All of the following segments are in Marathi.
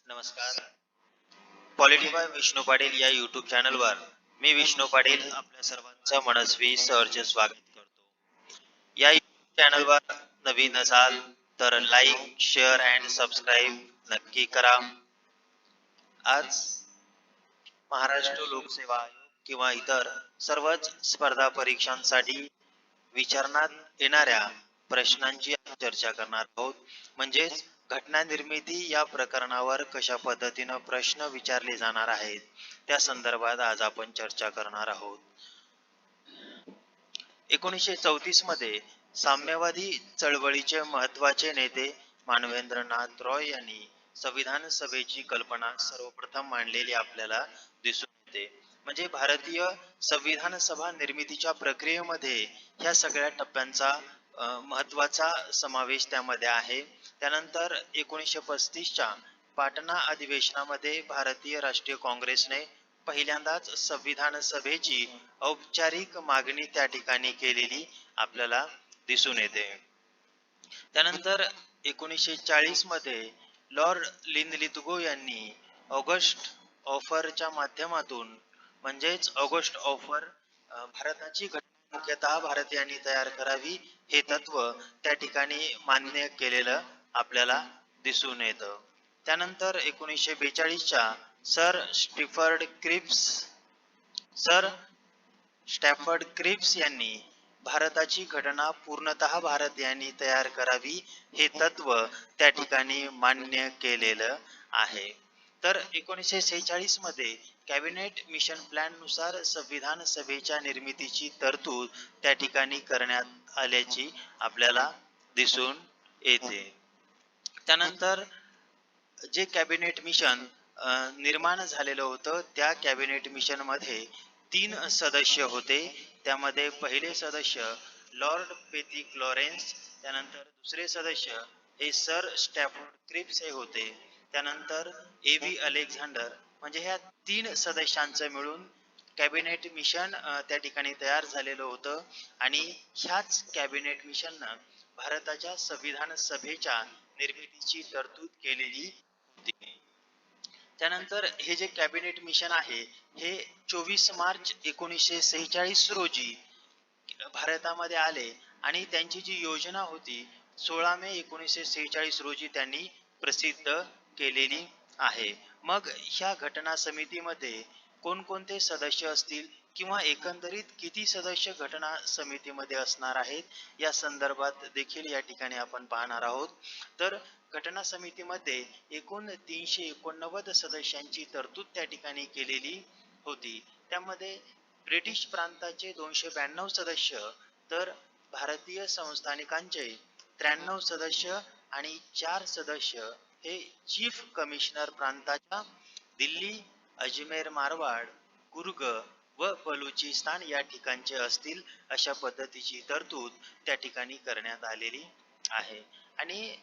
नमस्कार. पॉलिटिफाय विष्णू पाटील या युट्यूब चॅनलवर मी विष्णू पाटील आपल्या सर्वांचं मनस्वी सहर्ष स्वागत करतो. या युट्यूब चॅनलवर नवीन असाल तर लाईक, शेअर अँड सबस्क्राईब नक्की करा. आज महाराष्ट्र लोकसेवा आयोग किंवा इतर सर्वच स्पर्धा परीक्षांसाठी विचारण्यात येणाऱ्या प्रश्नांची चर्चा करणार आहोत. म्हणजेच घटना निर्मिती या प्रकरणावर कशा पद्धतीनं प्रश्न विचारले जाणार आहेत त्या संदर्भात आज आपण चर्चा करणार आहोत. 1934 मध्ये साम्यवादी चळवळीचे महत्वाचे नेते मानवेंद्रनाथ रॉय यांनी संविधान सभेची कल्पना सर्वप्रथम मांडलेली आपल्याला दिसून येते. म्हणजे भारतीय संविधान सभा निर्मितीच्या प्रक्रियेमध्ये ह्या सगळ्या टप्प्यांचा महत्वाचा समावेश त्यामध्ये आहे. त्यानंतर 1935च्या पाटणा अधिवेशनामध्ये भारतीय राष्ट्रीय काँग्रेसने पहिल्यांदाच संविधान सभेची औपचारिक मागणी त्या ठिकाणी केलेली आपल्याला दिसून येते. त्यानंतर 1940 मध्ये लॉर्ड लिनलिथगो यांनी ऑगस्ट ऑफरच्या माध्यमातून म्हणजेच ऑगस्ट ऑफर भारताची घटना मुख्यतः भारतीयांनी तयार करावी हे तत्व त्या ठिकाणी मान्य केलेलं आपल्याला दिसून येतं. त्यानंतर 1942च्या सर स्टॅफर्ड क्रिप्स यांनी भारताची घटना पूर्णतः भारतीयांनी तयार करावी हे तत्व त्या ठिकाणी मान्य केलेलं आहे. तर 1946 मध्ये कॅबिनेट मिशन प्लॅन नुसार संविधान सभेच्या निर्मितीची तरतूद त्या ठिकाणी करण्यात आल्याची आपल्याला दिसून येते. त्यानंतर जे कॅबिनेट मिशन निर्माण झालेलं होतं त्या कॅबिनेट मिशन मध्ये 3 सदस्य होते. त्यामध्ये पहिले सदस्य लॉर्ड पेथिक लॉरेन्स, त्यानंतर दुसरे सदस्य हे सर स्टॅफर्ड क्रिप्स हे होते, त्यानंतर एव्ही अलेक्झांडर. म्हणजे ह्या 3 सदस्यांचं मिळून कॅबिनेट मिशन त्या ठिकाणी तयार झालेलं होतं आणि ह्याच कॅबिनेट मिशननं भारताच्या संविधान सभेच्या निर्मितीची तरतूद केलेली होती. त्यानंतर हे जे कॅबिनेट मिशन आहे हे 24 मार्च 1946 रोजी भारतामध्ये आले आणि त्यांची जी योजना होती 16 मे 1946 रोजी त्यांनी प्रसिद्ध केलेली आहे. मग ह्या घटना समितीमध्ये कोणकोणते सदस्य असतील किंवा एकंदरीत किती सदस्य घटना समितीमध्ये असणार आहेत या संदर्भात देखील या ठिकाणी आपण पाहणार आहोत. तर घटना समितीमध्ये एकूण 389 सदस्यांची तरतूद त्या ठिकाणी केलेली होती. त्यामध्ये ब्रिटिश प्रांताचे 292 सदस्य, तर भारतीय संस्थानिकांचे 93 सदस्य आणि 4 सदस्य हे चीफ कमिशनर प्रांताच्या दिल्ली, अजमेर, मारवाड, कुर्ग व बलुचिस्तान या ठिकाणचे असतील अशा पद्धतीची तरतूद त्या ठिकाणी करण्यात आलेली आहे. आणि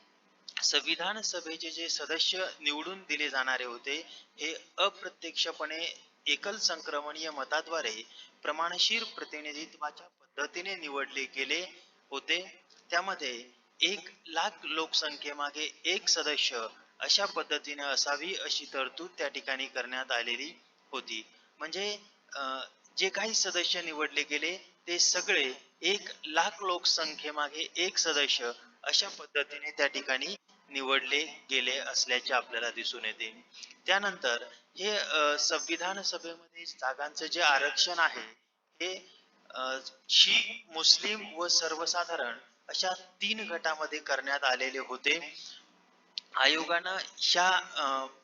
संविधान सभेचे जे सदस्य निवडून दिले जाणारे होते हे अप्रत्यक्षपणे एकल संक्रमणीय मताद्वारे प्रमाणशीर प्रतिनिधित्वाच्या पद्धतीने निवडले गेले होते. त्यामध्ये 1,00,000 लोकसंख्येमागे एक सदस्य अशा पद्धतीने असावी अशी तरतूद त्या ठिकाणी करण्यात आलेली होती. म्हणजे जे काही सदस्य निवडले गेले ते सगळे 1,00,000 लोकसंख्येमागे एक सदस्य अशा पद्धतीने त्या ठिकाणी निवडले गेले असल्याचे आपल्याला दिसून येते. त्यानंतर हे संविधान सभेमध्ये जागांचे जे आरक्षण आहे हे शीख, मुस्लिम व सर्वसाधारण अशा 3 गटामध्ये करण्यात आलेले होते. आयोगानं ह्या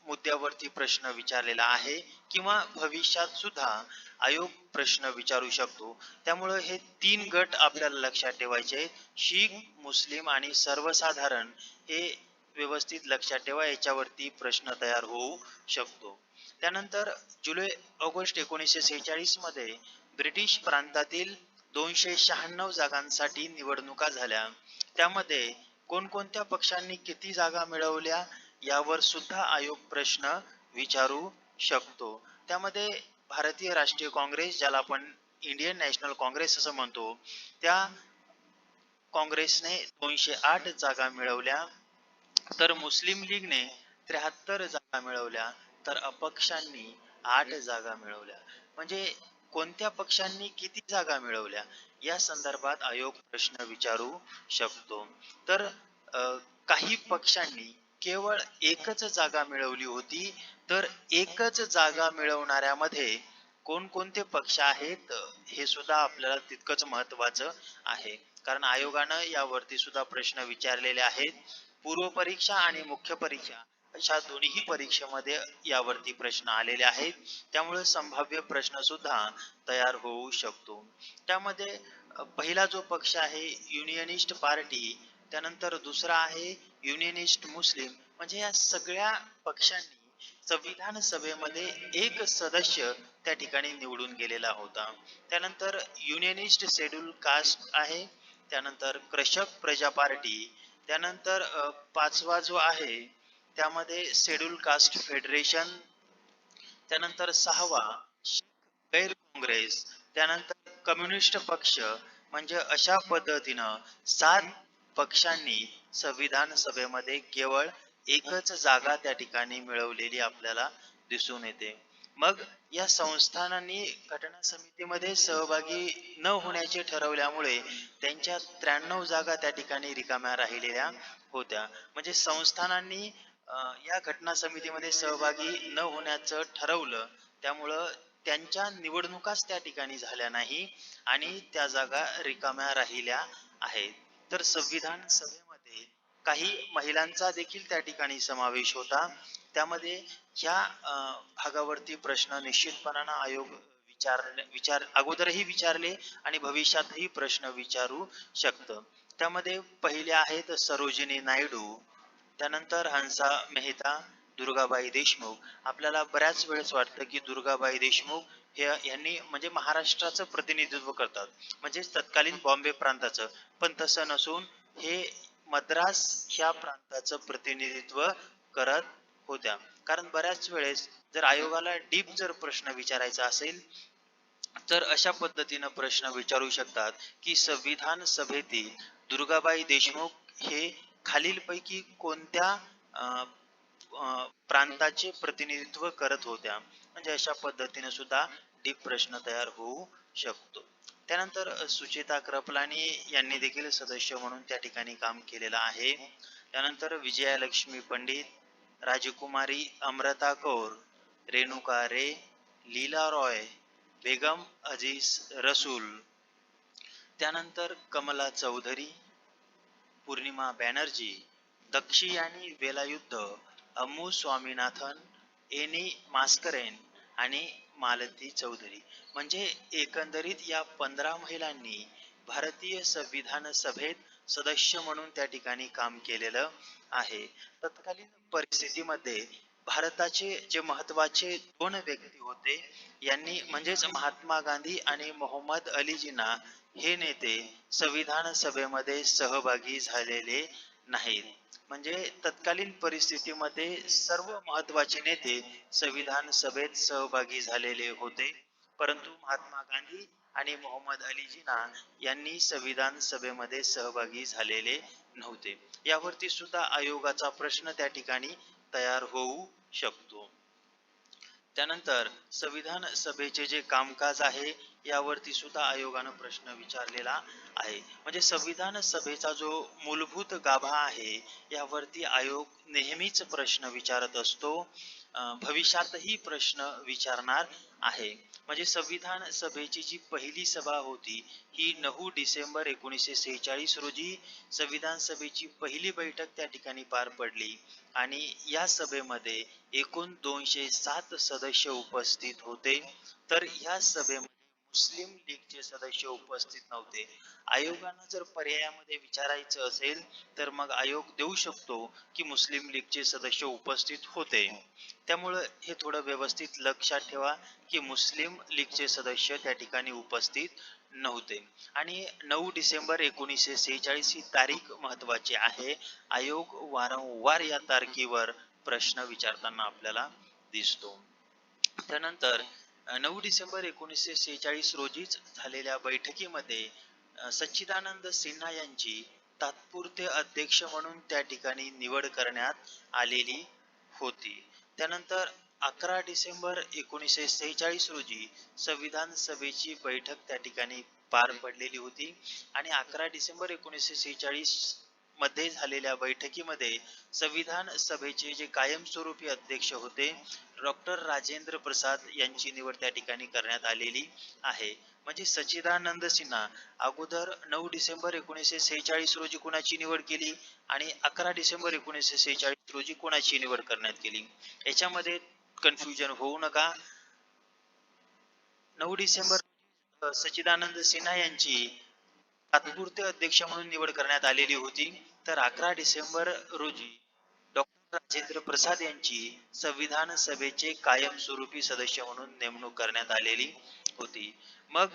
मुद्द्यावरती प्रश्न विचारलेला आहे किंवा भविष्यात सुद्धा आयोग प्रश्न विचारू शकतो. त्यामुळे हे 3 गट आपल्याला लक्षात ठेवायचे, शीख, मुस्लिम आणि सर्वसाधारण हे व्यवस्थित लक्षात ठेवा, याच्यावरती प्रश्न तयार होऊ शकतो. त्यानंतर जुलै-ऑगस्ट 1946 मध्ये ब्रिटिश प्रांतातील 296 जागांसाठी निवडणुका झाल्या. त्यामध्ये कोणकोणत्या पक्षांनी किती जागा मिळवल्या यावर सुद्धा आयोग प्रश्न विचारू शकतो. त्यामध्ये भारतीय राष्ट्रीय काँग्रेस, ज्याला आपण इंडियन नॅशनल काँग्रेस असं म्हणतो, त्या काँग्रेसने 208 जागा मिळवल्या, तर मुस्लिम लीगने 73 जागा मिळवल्या, तर अपक्षांनी 8 जागा मिळवल्या. म्हणजे कोणत्या पक्षांनी किती जागा मिळवल्या या संदर्भात आयोग प्रश्न विचारू शकतो. तर काही पक्षांनी केवळ एकच जागा मिळवली होती. तर एकच जागा मिळवणाऱ्यामध्ये कोणकोणते पक्ष आहेत हे सुद्धा आपल्याला तितकंच महत्वाचं आहे. कारण आयोगानं यावरती सुद्धा प्रश्न विचारलेले आहेत. पूर्व परीक्षा आणि मुख्य परीक्षा अशा दोन्ही परीक्षेमध्ये यावरती प्रश्न आलेले आहेत. त्यामुळे संभाव्य प्रश्न सुद्धा तयार होऊ शकतो. त्यामध्ये पहिला जो पक्ष आहे युनियनिस्ट पार्टी, त्यानंतर दुसरा आहे युनियनिस्ट मुस्लिम. म्हणजे या सगळ्या पक्षांनी संविधान सभेमध्ये एक सदस्य त्या ठिकाणी निवडून गेलेला होता. त्यानंतर युनियनिस्ट शेड्यूल कास्ट आहे, त्यानंतर कृषक प्रजा पार्टी, त्यानंतर पाचवा जो आहे त्यामध्ये शेड्यूल कास्ट फेडरेशन, त्यानंतर सहावा गैर काँग्रेस, त्यानंतर कम्युनिस्ट पक्ष. म्हणजे अशा पद्धतीनं 7 पक्षांनी संविधान सभेमध्ये केवळ एकच जागा त्या ठिकाणी मिळवलेली आपल्याला दिसून येते. मग या संस्थानांनी घटना समितीमध्ये सहभागी न होण्याचे ठरवल्यामुळे त्यांच्या 93 जागा त्या ठिकाणी रिकाम्या राहिलेल्या होत्या. म्हणजे संस्थानांनी या घटना समितीमध्ये सहभागी न होण्याचं ठरवलं, त्यामुळं त्यांच्या निवडणुकाच त्या ठिकाणी झाल्या नाही आणि त्या जागा रिकाम्या राहिल्या आहेत. तर संविधान सभेमध्ये काही महिलांचा देखील त्या ठिकाणी समावेश होता. त्यामध्ये ह्या भागावरती प्रश्न निश्चितपणानं आयोग विचार अगोदरही विचारले आणि भविष्यातही प्रश्न विचारू शकतं. त्यामध्ये पहिले आहेत सरोजिनी नायडू, त्यानंतर हंसा मेहता, दुर्गाबाई देशमुख. आपल्याला बऱ्याच वेळेस वाटतं की दुर्गाबाई देशमुख हे यांनी म्हणजे महाराष्ट्राचं प्रतिनिधित्व करतात, म्हणजे तत्कालीन बॉम्बे प्रांताचं. पण तसं नसून हे मद्रास ह्या प्रांताचं प्रतिनिधित्व करत होत्या. कारण बऱ्याच वेळेस जर आयोगाला डीप जर प्रश्न विचारायचा असेल तर अशा पद्धतीनं प्रश्न विचारू शकतात की संविधान सभेतील दुर्गाबाई देशमुख हे खालीलपैकी कोणत्या प्रांताचे प्रतिनिधित्व करत होत्या. म्हणजे अशा पद्धतीने सुद्धा डीप प्रश्न तयार होऊ शकतो. त्यानंतर सुचेता कृपलानी यांनी देखील सदस्य म्हणून त्या ठिकाणी काम केलेलं आहे. त्यानंतर विजयालक्ष्मी पंडित, राजकुमारी अमृता कौर, रेणुका रे, लीला रॉय, बेगम अजीज रसूल, त्यानंतर कमला चौधरी, पूर्णिमा बॅनर्जी, दक्षियानी वेलायुद्ध, अम्मू स्वामीनाथन, एनी मास्करेन आणि मालती चौधरी. म्हणजे एकंदरीत या 15 महिलांनी भारतीय संविधान सभेत सदस्य म्हणून त्या ठिकाणी काम केलेलं आहे. तत्कालीन परिस्थितीमध्ये भारताचे जे महत्वाचे 2 व्यक्ती होते यांनी म्हणजेच महात्मा गांधी आणि मोहम्मद अली जिना हे नेते संविधान सभेमध्ये सहभागी झालेले नाहीत. म्हणजे तत्कालीन परिस्थितीमध्ये सर्व महत्वाचे नेते संविधान सभेत सहभागी झालेले होते, परंतु महात्मा गांधी आणि मोहम्मद अली जिना यांनी संविधान सभेमध्ये सहभागी झालेले नव्हते. यावरती सुद्धा आयोगाचा प्रश्न त्या ठिकाणी तयार होऊ शकतो. त्यानंतर संविधान सभेचे जे कामकाज आहे यावरती सुद्धा आयोगानं प्रश्न विचारलेला आहे. म्हणजे संविधान सभेचा जो मूलभूत गाभा आहे यावरती आयोग नेहमीच प्रश्न विचारत असतो, भविष्यातही प्रश्न विचारणार आहे. म्हणजे संविधान सभेची जी पहिली सभा होती ही 9 डिसेंबर 1946 रोजी संविधान सभेची पहिली बैठक त्या ठिकाणी पार पडली आणि या सभेमध्ये एकूण 207 सदस्य उपस्थित होते. तर या सभेमध्ये मुस्लिम लीगचे सदस्य उपस्थित नव्हते. आयोगानं जर पर्यायामध्ये विचारायचं असेल तर मग आयोग देऊ शकतो की मुस्लिम लीगचे सदस्य उपस्थित होते. त्यामुळं हे थोडं व्यवस्थित लक्षात ठेवा की मुस्लिम लीगचे सदस्य त्या ठिकाणी उपस्थित नव्हते. आणि 9 डिसेंबर 1946 ही तारीख महत्वाची आहे. आयोग वारंवार या तारखेवर प्रश्न विचारताना आपल्याला दिसतो. त्यानंतर 9 डिसेंबर 1946 रोजीच झालेल्या बैठकीमध्ये सच्चिदानंद सिन्हा यांची तात्पुरते अध्यक्ष म्हणून त्या ठिकाणी निवड करण्यात आलेली होती. त्यानंतर 11 डिसेंबर 1946 रोजी संविधान सभेची बैठक त्या ठिकाणी पार पडलेली होती आणि 11 डिसेंबर 1946 मध्ये झालेल्या बैठकीमध्ये संविधान सभेचे जे कायमस्वरूपी अध्यक्ष होते डॉक्टर राजेंद्र प्रसाद यांची निवड त्या ठिकाणी करण्यात आलेली आहे. म्हणजे सच्चिदानंद सिन्हा अगोदर 9 डिसेंबर 1946 रोजी कोणाची निवड केली आणि 11 डिसेंबर 1946 रोजी कोणाची निवड करण्यात केली. याच्यामध्ये कन्फ्युजन होऊ नका. 9 डिसेंबर सच्चिदानंद सिन्हा यांची तात्पुरते अध्यक्ष म्हणून निवड करण्यात आलेली होती. तर 11 डिसेंबर रोजी डॉक्टर राजेंद्र प्रसाद यांची संविधान सभेचे कायमस्वरूपी सदस्य म्हणून नेमणूक करण्यात आलेली होती. मग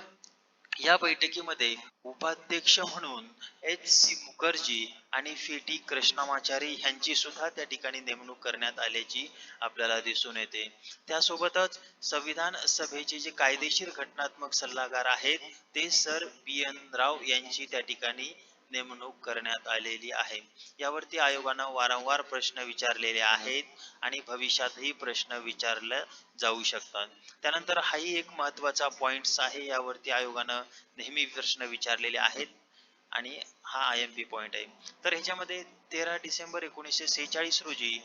या बैठकीमध्ये उपाध्यक्ष म्हणून H.C. मुखर्जी आणि फेटी कृष्णमाचारी यांची सुद्धा त्या ठिकाणी नेमणूक करण्यात आल्याची आपल्याला दिसून येते. त्यासोबतच संविधान सभेचे जे कायदेशीर घटनात्मक सल्लागार आहेत ते सर B.N. राव यांची त्या ठिकाणी नेमणूक करण्यात आलेली आहे. यावरती आयोगानं वारंवार प्रश्न विचारलेले आहेत आणि भविष्यातही प्रश्न विचारले जाऊ शकतात. त्यानंतर हाही एक महत्वाचा पॉइंट्स आहे, यावरती आयोगानं नेहमी प्रश्न विचारलेले आहेत आणि हा IMP पॉइंट आहे. तर ह्याच्यामध्ये 13 डिसेंबर 1946 रोजी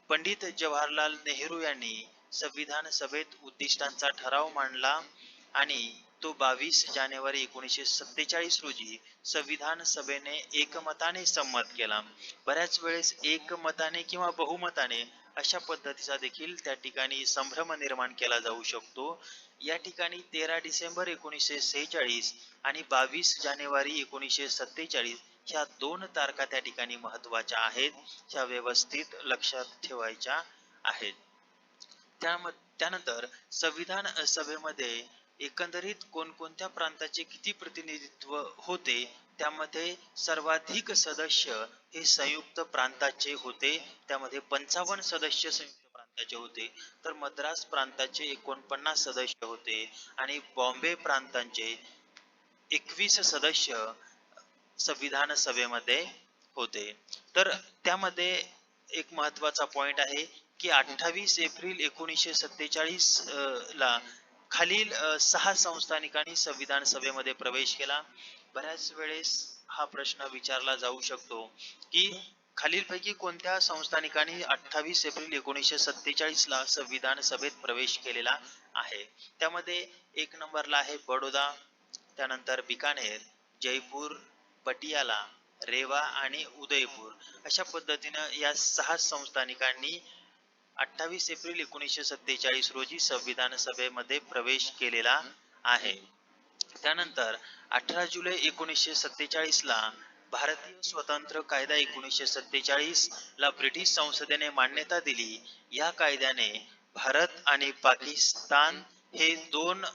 पंडित जवाहरलाल नेहरू यांनी संविधान सभेत उद्दिष्टांचा ठराव मांडला आणि तो 22 जानेवारी 1947 रोजी संविधान सभेने एकमताने संमत केला. बऱ्याच वेळेस एकमताने किंवा बहुमताने अशा पद्धतीचा देखील त्या ठिकाणी संभ्रम निर्माण केला जाऊ शकतो. या ठिकाणी 13 डिसेंबर 1946 आणि 22 जानेवारी 1947 ह्या 2 तारखा त्या ठिकाणी महत्वाच्या आहेत, ह्या व्यवस्थित लक्षात ठेवायच्या आहेत. त्यानंतर संविधान सभेमध्ये एकंदरीत कोणकोणत्या प्रांताचे किती प्रतिनिधित्व होते, त्यामध्ये सर्वाधिक सदस्य हे संयुक्त प्रांताचे होते. त्यामध्ये 55 सदस्य संयुक्त प्रांताचे होते. तर मद्रास प्रांताचे 49 सदस्य होते आणि बॉम्बे प्रांताचे 21 सदस्य संविधान सभेमध्ये होते. तर त्यामध्ये एक महत्वाचा पॉइंट आहे की 28 एप्रिल 1947 ला खालील 6 संस्थानिकांनी संविधान सभेमध्ये प्रवेश केला. बऱ्याच वेळेस हा प्रश्न विचारला जाऊ शकतो की खालीलपैकी कोणत्या संस्थानिकांनी 28 एप्रिल 1947 ला संविधान सभेत प्रवेश केलेला आहे. त्यामध्ये 1 नंबरला आहे बडोदा, त्यानंतर बिकानेर, जयपूर, पटियाला, रेवा आणि उदयपूर. अशा पद्धतीनं या 6 संस्थानिकांनी 28 एप्रिल 1947 रोजी संविधान सभेमध्ये प्रवेश केलेला आहे. त्यानंतर 18 जुलै 1947 ला भारतीय स्वतंत्र कायदा 1947 ला ब्रिटिश संसदेने मान्यता दिली. या कायद्याने भारत आणि पाकिस्तान हे 2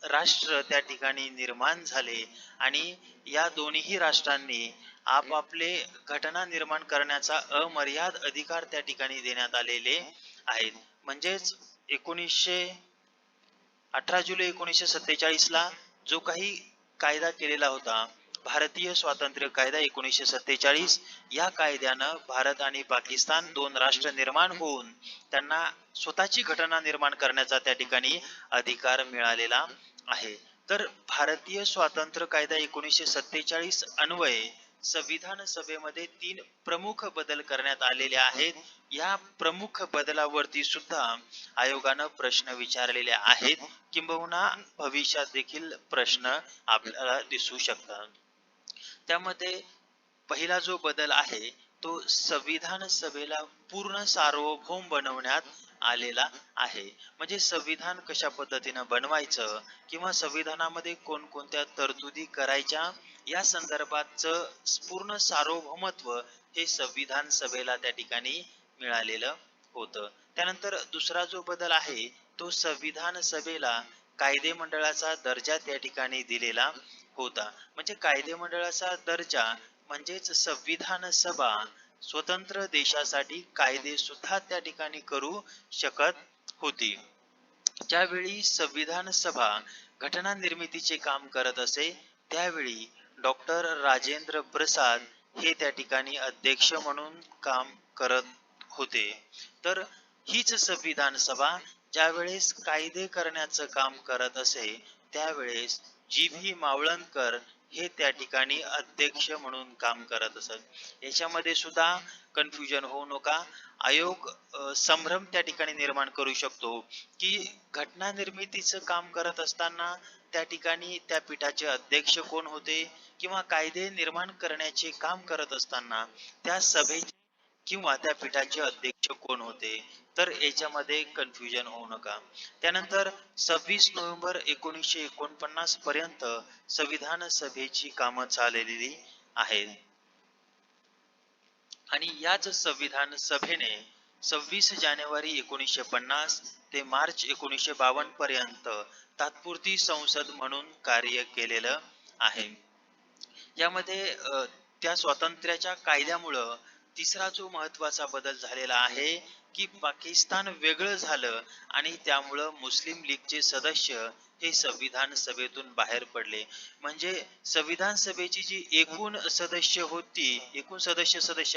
राष्ट्र त्या ठिकाणी निर्माण झाले आणि या दोन्ही राष्ट्रांनी आपापले घटना निर्माण करण्याचा अमर्याद अधिकार त्या ठिकाणी देण्यात आलेले आहेत. म्हणजेच 18 जुलै 1947 ला जो काही कायदा केलेला होता, भारतीय स्वातंत्र्य कायदा 1947, या कायद्यानं भारत आणि पाकिस्तान 2 राष्ट्र निर्माण होऊन त्यांना स्वतःची घटना निर्माण करण्याचा त्या ठिकाणी अधिकार मिळालेला आहे. तर भारतीय स्वातंत्र्य कायदा 1947 अन्वये संविधान सभेमध्ये 3 प्रमुख बदल करण्यात आलेले आहेत. या प्रमुख बदलावरती सुद्धा आयोगानं प्रश्न विचारलेले आहेत, किंबहुना भविष्यात देखील प्रश्न आपल्याला दिसू शकतात. त्यामध्ये पहिला जो बदल आहे तो संविधान सभेला पूर्ण सार्वभौम बनवण्यात आलेला आहे. म्हणजे संविधान कशा पद्धतीनं बनवायचं किंवा संविधानामध्ये कोणकोणत्या तरतुदी करायच्या या संदर्भातचं पूर्ण सार्वभौमत्व हे संविधान सभेला त्या ठिकाणी मिळालेलं होतं. त्यानंतर दुसरा जो बदल आहे तो संविधान सभेला कायदे मंडळाचा दर्जा त्या ठिकाणी दिलेला होता. म्हणजे कायदे मंडळाचा दर्जा म्हणजेच संविधान सभा स्वतंत्र देशासाठी कायदे सुद्धा त्या ठिकाणी करू शकत होती. ज्यावेळी संविधान सभा घटना निर्मितीचे काम करत असे त्यावेळी डॉक्टर राजेंद्र प्रसाद हे त्या ठिकाणी अध्यक्ष म्हणून काम करत होते. तर हीच संविधान सभा ज्यावेळेस कायदे करण्याचं काम करत असे त्यावेळेस जी व्ही मावळणकर हे त्या ठिकाणी अध्यक्ष म्हणून काम करत असत. याच्यामध्ये सुद्धा कन्फ्युजन होऊ नका. आयोग संभ्रम त्या ठिकाणी निर्माण करू शकतो की घटना निर्मितीचं काम करत असताना त्या ठिकाणी त्या पीठाचे अध्यक्ष कोण होते किंवा कायदे निर्माण करण्याचे काम करत असताना त्या सभेचे किंवा त्या पीठाचे अध्यक्ष कोण होते. तर याच्यामध्ये कन्फ्युजन होऊ नका. त्यानंतर 26 नोव्हेंबर 1949 पर्यंत संविधान सभेची कामं चाललेली आहेत आणि याच संविधान सभेने 26 जानेवारी 1950 ते मार्च 1952 पर्यंत तात्पुरती संसद म्हणून कार्य केलेलं आहे. यामध्ये त्या स्वातंत्र्याच्या कायद्यामुळं तिसरा जो महत्वाचा बदल झालेला आहे की पाकिस्तान वेगळं झालं आणि त्यामुळं मुस्लिम लीगचे सदस्य हे संविधान सभेतून बाहेर पडले. म्हणजे संविधान सभेची जी एकूण सदस्य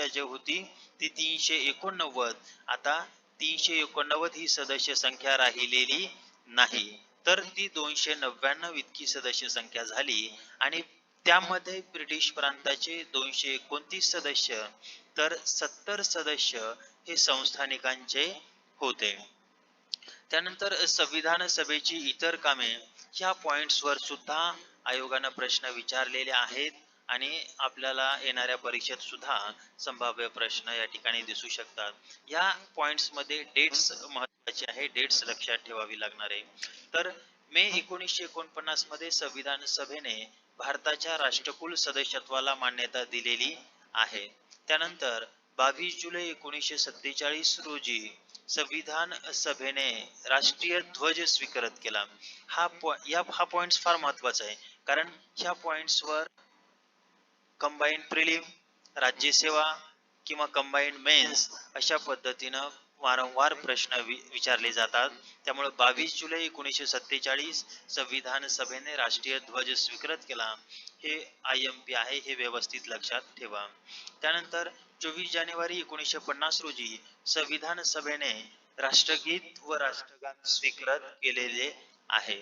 जे होती ती 389. आता 389 ही सदस्य संख्या राहिलेली नाही, तर ती 299 इतकी सदस्य संख्या झाली आणि त्यामध्ये ब्रिटिश प्रांताचे 229 सदस्य तर 70 सदस्य हे संस्थानिकांचे होते. त्यानंतर संविधान सभेची इतर कामे ह्या पॉइंट्स वर सुद्धा आयोगानं प्रश्न विचारलेले आहेत आणि आपल्याला येणाऱ्या परीक्षेत सुद्धा संभाव्य प्रश्न या ठिकाणी दिसू शकतात. या पॉइंट्स मध्ये डेट्स महत्वाचे आहे, डेट्स लक्षात ठेवावी लागणार आहे. तर मे 1949 मध्ये संविधान सभेने भारताच्या राष्ट्रकुल सदस्यत्वाला मान्यता दिलेली आहे. त्यानंतर 22 जुलै 1947 रोजी संविधान सभेने राष्ट्रीय ध्वज स्वीकारत केला. हा पॉइंट फार महत्वाचा आहे कारण ह्या पॉइंट्स वर कंबाईंड प्रिलिम, राज्यसेवा किंवा कंबाईंड मेन्स अशा पद्धतीनं वारंवार प्रश्न विचारले जातात. त्यामुळे 22 जुलै 1947 संविधान सभेने राष्ट्रीय ध्वज स्वीकारत केला. हे IMP आहे, हे व्यवस्थित लक्षात ठेवा. त्यानंतर 24 जानेवारी 1950 रोजी संविधान सभेने राष्ट्रगीत व राष्ट्रगान स्वीकारत केलेले आहे.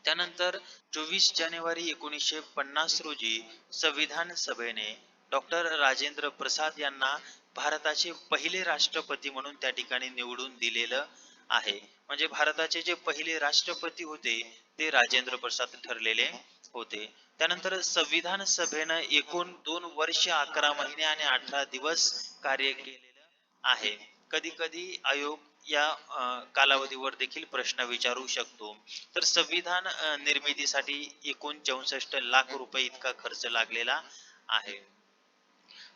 त्यानंतर 24 जानेवारी 1950 रोजी संविधान सभेने डॉक्टर राजेंद्र प्रसाद यांना भारताचे पहिले राष्ट्रपती म्हणून त्या ठिकाणी निवडून दिलेलं आहे. म्हणजे भारताचे जे पहिले राष्ट्रपती होते ते राजेंद्र प्रसाद ठरलेले होते. त्यानंतर संविधान सभेनं एकूण 2 वर्ष 11 महिने आणि 18 दिवस कार्य केलेलं आहे. कधी कधी आयोग या कालावधीवर देखील प्रश्न विचारू शकतो. तर संविधान निर्मितीसाठी एकूण 64 लाख रुपये इतका खर्च लागलेला आहे.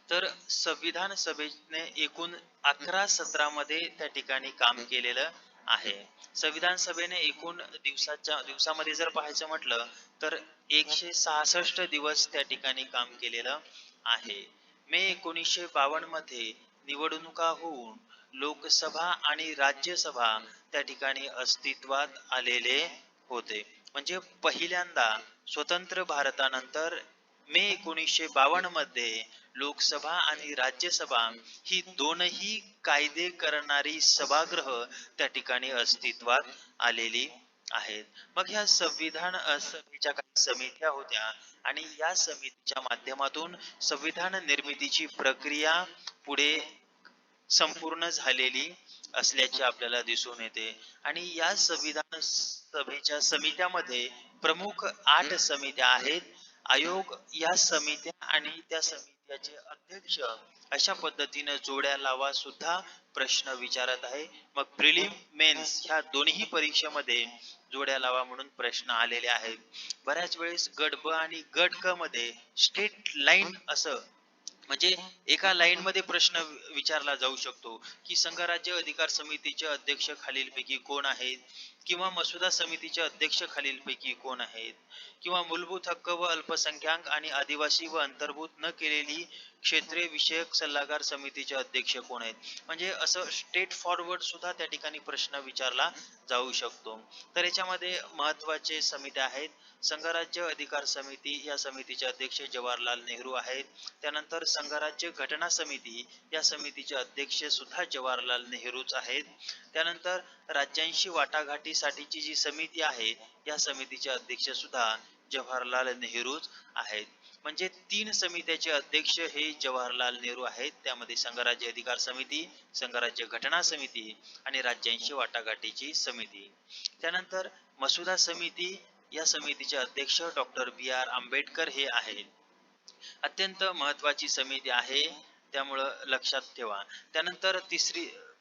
तर संविधान सभेने एकूण 11 सत्रामध्ये त्या ठिकाणी काम केलेलं आहे. संविधान सभेने एकूण दिवसामध्ये जर पाहायचं म्हटलं तर 166 दिवस त्या ठिकाणी काम केलेलं आहे. मे 1952 मध्ये निवडणुका होऊन लोकसभा आणि राज्यसभा त्या ठिकाणी अस्तित्वात आलेले होते. म्हणजे पहिल्यांदा स्वतंत्र भारतानंतर मे 1952 मध्ये लोकसभा आणि राज्यसभा ही दोनही कायदे करणारी सभागृह त्या ठिकाणी अस्तित्वात आलेली आहेत. मग ह्या संविधान सभेच्या काही समित्या होत्या आणि या समितीच्या माध्यमातून संविधान निर्मितीची प्रक्रिया पुढे संपूर्ण झालेली असल्याचे आपल्याला दिसून येते. आणि या संविधान सभेच्या समित्यामध्ये प्रमुख 8 समित्या आहेत. आयोग या समित्या आणि त्या समित्याचे अध्यक्ष अशा पद्धतीने जोड्या लावा सुद्धा प्रश्न विचारत आहे. मग प्रिलिम मेन्स ह्या दोन्ही परीक्षेमध्ये जोड्या लावा म्हणून प्रश्न आलेले आहेत. बऱ्याच वेळेस गट ब आणि गट क मध्ये स्ट्रेट लाईन असं म्हणजे एका लाईन मध्ये प्रश्न विचारला जाऊ शकतो की संघराज्य अधिकार समितीचे अध्यक्ष खालीलपैकी कोण आहेत. किंवा मसुदा समितीचे अध्यक्ष खालीलपैकी कोण आहेत? किंवा मूलभूत हक्क व अल्पसंख्याक आणि आदिवासी व अंतर्भूत न केलेली क्षेत्रे विषयक सल्लागार समितीचे अध्यक्ष कोण आहेत? म्हणजे असं स्ट्रेट फॉरवर्ड सुद्धा त्या ठिकाणी प्रश्न विचारला जाऊ शकतो. तर याच्यामध्ये महत्वाचे समित्या आहेत. संघराज्य अधिकार समिती, या समितीचे अध्यक्ष जवाहरलाल नेहरू आहेत. त्यानंतर संघराज्य घटना समिती, या समितीचे अध्यक्ष सुद्धा जवाहरलाल नेहरूच आहेत. त्यानंतर राज्यांशी वाटाघाटीसाठीची जी समिती आहे, या समितीचे अध्यक्ष सुद्धा जवाहरलाल नेहरूच आहेत. म्हणजे 3 समित्याचे अध्यक्ष हे जवाहरलाल नेहरू आहेत. त्यामध्ये संघराज्य अधिकार समिती, संघराज्य घटना समिती आणि राज्यांशी वाटाघाटीची समिती. त्यानंतर मसुदा समिती, या समितीचे अध्यक्ष डॉक्टर बी.आर. आंबेडकर हे आहेत. अत्यंत महत्वाची समिती आहे, त्यामुळं लक्षात ठेवा. त्यानंतर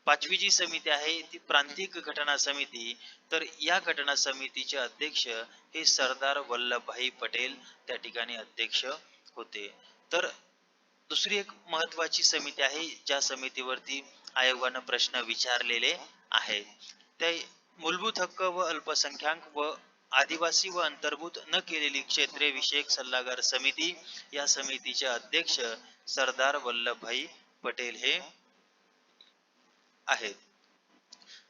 पाचवी जी समिती आहे ती प्रांतिक घटना समिती. तर या घटना समितीचे अध्यक्ष हे सरदार वल्लभभाई पटेल त्या ठिकाणी अध्यक्ष होते. तर दुसरी एक महत्वाची समिती आहे, ज्या समितीवरती आयोगानं प्रश्न विचारलेले आहे. ते मूलभूत हक्क व अल्पसंख्याक व आदिवासी व अंतर्भूत न केलेली क्षेत्रे विषयक सल्लागार समिती, या समितीचे अध्यक्ष सरदार वल्लभभाई पटेल हे आहेत.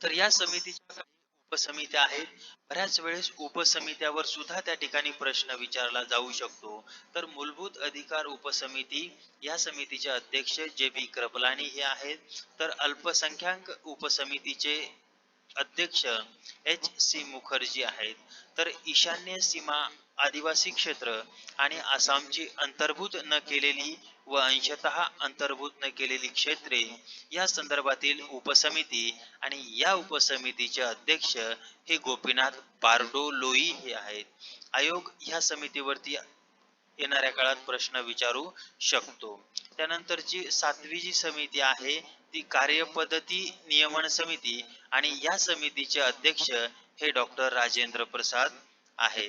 तर या समितीच्या काही उपसमित्या आहेत. बऱ्याच वेळेस उपसमित्यावर सुद्धा त्या ठिकाणी प्रश्न विचारला जाऊ शकतो. तर मूलभूत अधिकार उपसमिती, या समितीचे अध्यक्ष जे.बी. कृपलानी हे आहेत. तर अल्पसंख्याक उपसमितीचे अध्यक्ष एच.सी. मुखर्जी आहेत. तर ईशान्य सीमा, आदिवासी क्षेत्र आणि आसामची अंतर्भूत न केलेली व अंशतः अंतर्भूत न केलेली क्षेत्रे, या संदर्भातील उपसमिती आणि या उपसमितीचे अध्यक्ष हे गोपीनाथ बारडोलोई हे आहेत. आयोग ह्या समितीवरती येणाऱ्या काळात प्रश्न विचारू शकतो. त्यानंतरची 7वी जी समिती आहे ती कार्यपद्धती नियमन समिती आणि या समितीचे अध्यक्ष हे डॉक्टर राजेंद्र प्रसाद आहे.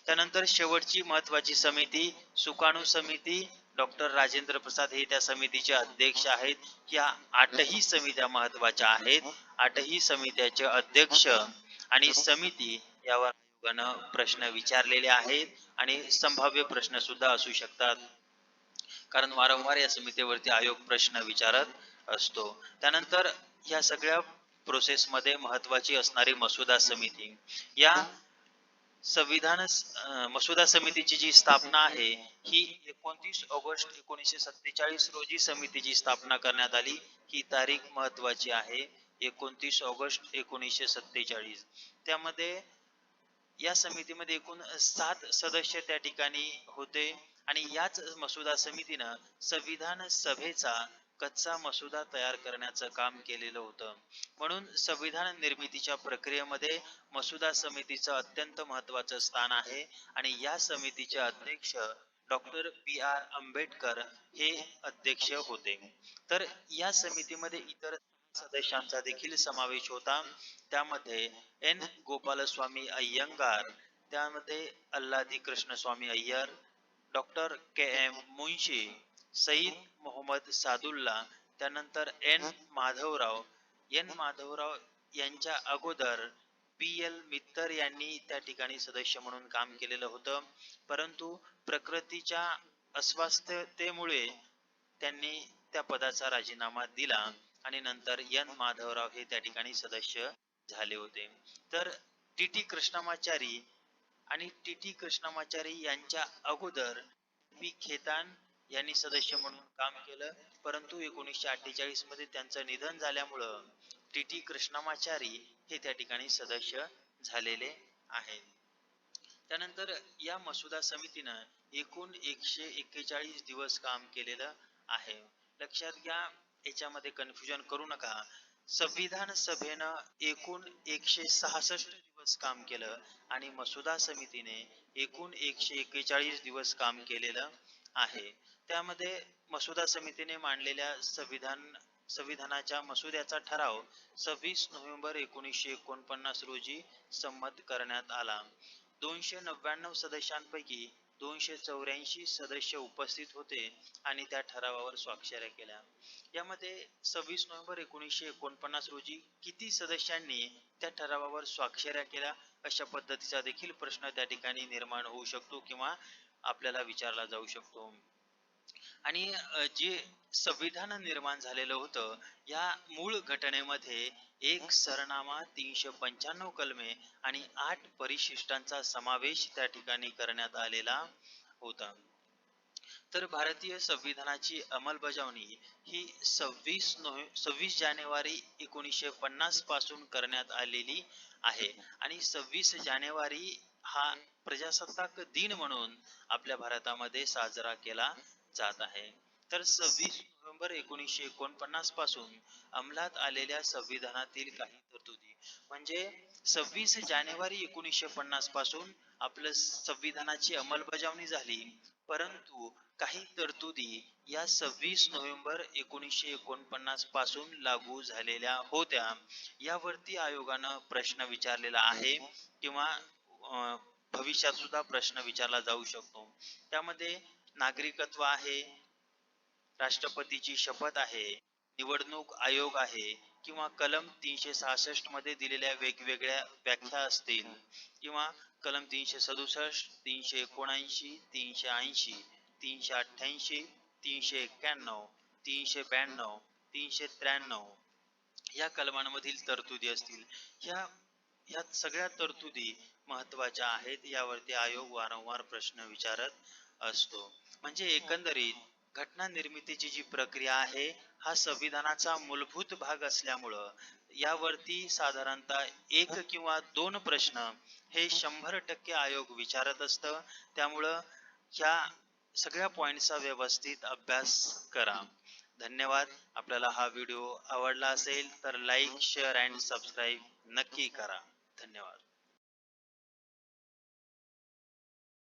त्यानंतर शेवटची महत्वाची समिती सुकाणू समिती, डॉक्टर राजेंद्र प्रसाद हे त्या समितीचे अध्यक्ष आहेत. या 8ही समित्या महत्वाच्या आहेत. 8ही समित्याचे अध्यक्ष आणि समिती यावर आयोगानं प्रश्न विचारलेले आहेत आणि संभाव्य प्रश्न सुद्धा असू शकतात, कारण वारंवार या समितीवरती आयोग प्रश्न विचारत असतो. त्यानंतर या सगळ्या प्रोसेस मध्ये महत्वाची असणारी मसुदा समिती, या मसुदा समितीची जी स्थापना आहे ही 29 ऑगस्ट 1947 रोजी समितीची स्थापना करण्यात आली. ही तारीख महत्वाची आहे, 29 ऑगस्ट 1947. त्यामध्ये या समितीमध्ये एकूण 7 सदस्य त्या ठिकाणी होते आणि याच मसुदा समितीनं संविधान सभेचा कच्चा मसुदा तयार करण्याचं काम केलेलं होतं. म्हणून संविधान निर्मितीच्या प्रक्रियेमध्ये मसुदा समितीचं अत्यंत महत्वाचं स्थान आहे आणि या समितीचे अध्यक्ष डॉक्टर बी.आर. आंबेडकर हे अध्यक्ष होते. तर या समितीमध्ये इतर सदस्यांचा देखील समावेश होता. त्यामध्ये एन. गोपालस्वामी अय्यंगार, त्यामध्ये अल्लादी कृष्णस्वामी अय्यर, डॉक्टर के.एम. मुन्शी, सईद मोहम्मद सादुल्ला, त्यानंतर एन. माधवराव. एन. माधवराव यांच्या अगोदर पी.एल. मित्तर यांनी त्या ठिकाणी सदस्य म्हणून काम केलेलं होतं, परंतु प्रकृतीच्या अस्वास्थतेमुळे त्यांनी त्या पदाचा राजीनामा दिला आणि नंतर एन. माधवराव हे त्या ठिकाणी सदस्य झाले होते. तर टी.टी. कृष्णमाचारी आणि टी.टी. कृष्णमाचारी यांच्या अगोदर पी. खेतान यांनी सदस्य म्हणून काम केलं, परंतु 1948 मध्ये त्यांचं निधन झाल्यामुळं टी.टी. कृष्णमाचारी हे त्या ठिकाणी सदस्य झालेले आहेत. त्यानंतर या मसुदा समितीनं एकूण 141 दिवस काम केलेलं आहे. लक्षात घ्या, याच्यामध्ये कन्फ्युजन करू नका. संविधान सभेनं एकूण 166 दिवस काम केलं आणि मसुदा समितीने एकूण 141 दिवस काम केलेलं आहे. त्यामध्ये मसुदा समितीने मांडलेल्या संविधानाच्या मसुद्याचा ठराव 26 नोव्हेंबर 1949 रोजी संमत करण्यात आला. 299 सदस्यांपैकी 284 सदस्य उपस्थित होते आणि त्या ठरावावर स्वाक्षऱ्या केल्या. यामध्ये 26 नोव्हेंबर 1949 रोजी किती सदस्यांनी त्या ठरावावर स्वाक्षऱ्या केल्या अशा पद्धतीचा देखील प्रश्न त्या ठिकाणी निर्माण होऊ शकतो किंवा आपल्याला विचारला जाऊ शकतो. आणि जे संविधान निर्माण झालेलं होतं या मूळ घटनेमध्ये एक सरनामा, 395 कलमे आणि 8 परिशिष्टांचा समावेश त्या ठिकाणी करण्यात आलेला होता. तर भारतीय संविधानाची अंमलबजावणी ही 26 जानेवारी 1950 पासून करण्यात आलेली आहे आणि 26 जानेवारी हा प्रजासत्ताक दिन म्हणून आपल्या भारतामध्ये साजरा केला जात आहे. तर 26 नोव्हेंबर 1949 पासून अंमलात आलेल्या संविधानातील काही तरतुदी म्हणजे 26 जानेवारी 1950 पासून आपलं संविधानाची अंमलबजावणी झाली, परंतु काही तरतुदी या 26 नोव्हेंबर 1949 पासून लागू झालेल्या होत्या. यावरती आयोगानं प्रश्न विचारलेला आहे किंवा भविष्यात सुद्धा प्रश्न विचारला जाऊ शकतो. त्यामध्ये नागरिकत्व आहे, राष्ट्रपतीची शपथ आहे, निवडणूक आयोग आहे किंवा कलम 366 मध्ये दिलेल्या वेगवेगळ्या व्याख्या असतील किंवा कलम 367, 379, 380, 388, 391, 392, 393 या कलमांमधील तरतुदी असतील. ह्या सगळ्या तरतुदी महत्वाच्या आहेत. यावरती आयोग वारंवार प्रश्न विचारत असतो. म्हणजे एकंदरीत घटना निर्मितीची जी प्रक्रिया आहे हा संविधानाचा मूलभूत भाग असल्यामुळं यावरती साधारणतः 1 किंवा 2 प्रश्न हे 100% आयोग विचारत असतं. त्यामुळं ह्या सगळ्या पॉइंटचा व्यवस्थित अभ्यास करा. धन्यवाद. आपल्याला हा व्हिडिओ आवडला असेल तर लाईक, शेअर अँड सबस्क्राईब नक्की करा. धन्यवाद.